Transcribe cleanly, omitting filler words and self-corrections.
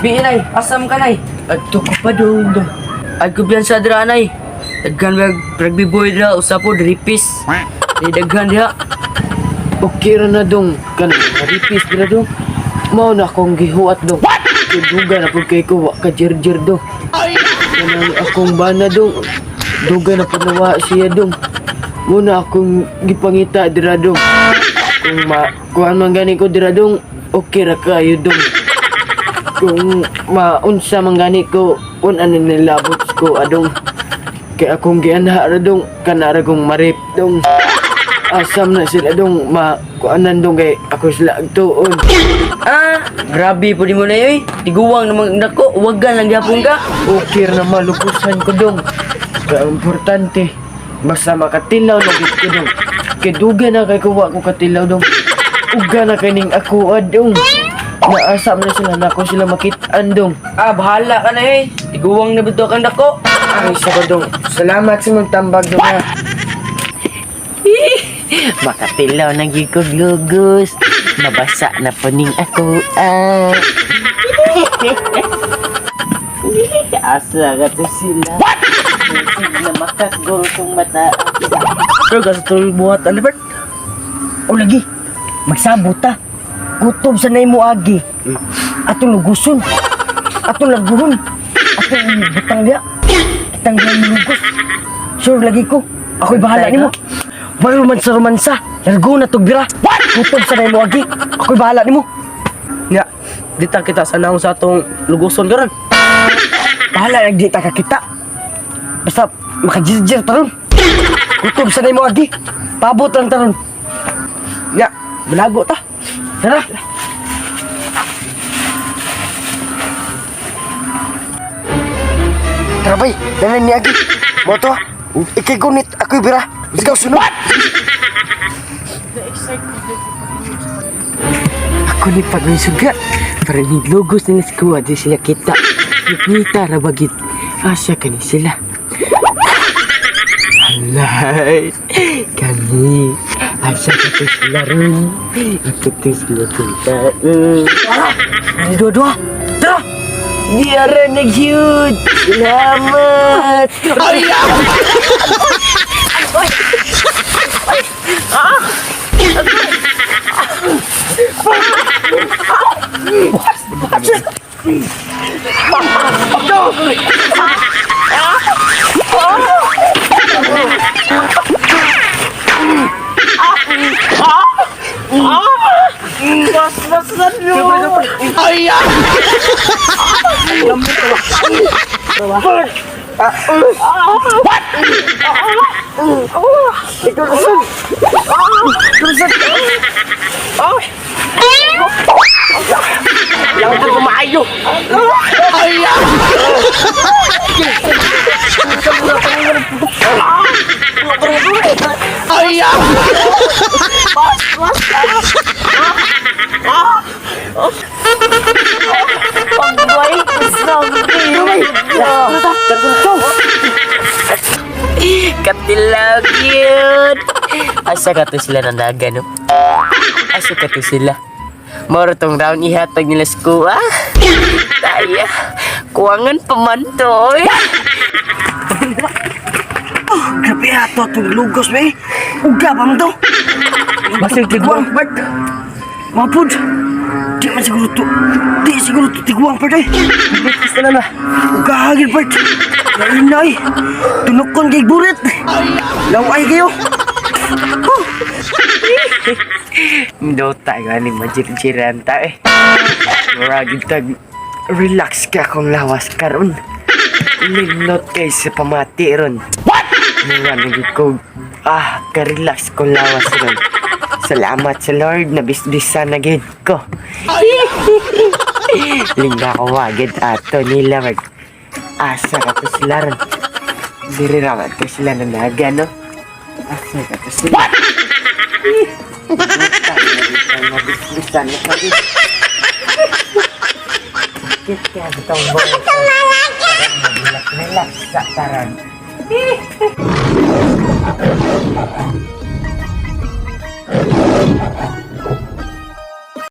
Binay, asam ka nay. Adto ko pa doon. Adto biyan sa dra nay. Daghan rugby boy dra usapo ripis. Daghan diha. Okay ra na dong. Kanang maripis dira dong. Mao na akong gihuat dong. Duga na pud kay ko wa ka jirjir dong. Kanang akong bana dong. Duga na pud nawa siya dong. Muna akong gipangita dira dong. Kung kuan man gani ko dira dong, okay ra kayo dong. Kung maunsa man gani ko, ano nilabot ko adong. Kay akong gianha ra dong, kana ra kong marip dong. Asam na sila dong, kuanan dong kay ako sila agtuon. Grabe po di mo na yoy. Tiguwang naman nako, wagan lang gyapon ka. Okay ra na malukusan ko dong. Kaya importante, basta makatilaw na gid ko dong. Kay duga na kay kuha ko katilaw dong. Uga na kay ning ako adong. Naasam na sila na ako sila makitaan dong. Bahala ka na eh. Tiguwang na bito kang dako. Ay, sabadong. Salamat sa magtambag dong ha. Makatilaw na gyud ko gugos. Mabasa na po ning ako. Asa ka to sila. Na makagol kong mata. Pero gastos buhat Albert. O lagi. Magsabot ta. Gutom sa nay mo agi. Atong luguson. Atong laguhon. Atong butang dia. Kitang lugos. Sure lagi ko. Ako'y bahala nimo. May romansa. Largo na tog bira. Gutom sa nay mo agi. Ako'y bahala nimo. Nga, dita kita sa naong sa atong luguson karon. Bahala nang di ta kakita. Basta makajirjir taron. Gutom sa nay mo agi. Pabot lang taron. Nga, balago ta. Tara. Tara bay, nanan ni agi. Moto, ikay gunit, ako'y bira. Ikaw sunod. Ako ni pag may suga. Para ni logos nila sa kuha di sila kita. Kita rabagit. Asya ka ni sila. Alay. Kami. Asya ka to sila rin. Ito to sila kita. Dua-dua. Tara. Dia rin nag-shoot. Selamat. Yang terkemayu. Katilaw yun. Asa ka to sila nandaga no? Asa ka to sila? Moro tong round ihatag nila sa kuha. Taya, kuwangan pamantoy. Grabe ato itong lugos, be. Uga pa mo to. Basig tiguang. Bert. Mapod. Di man siguro to. Di siguro to tiguang, Bert, eh. Bitis na na. Uga hagil, Bert. Lainay. Tunukon kay burit. Laway kayo. Dota nga ni majir-jiran ta eh. Maragid tag. Relax ka kung lawas karon. Linot kay sa pamati ron. Maragid ko. Ka-relax kung lawas ron. Salamat sa Lord na bisbisa na gid ko. Lingga ko wagid ato nila mag asa ka to sila ron. Diri raman to sila nanaga no. Asa ka to sila. Bisa na sabi. Kita betong boleh. Relax sa taran.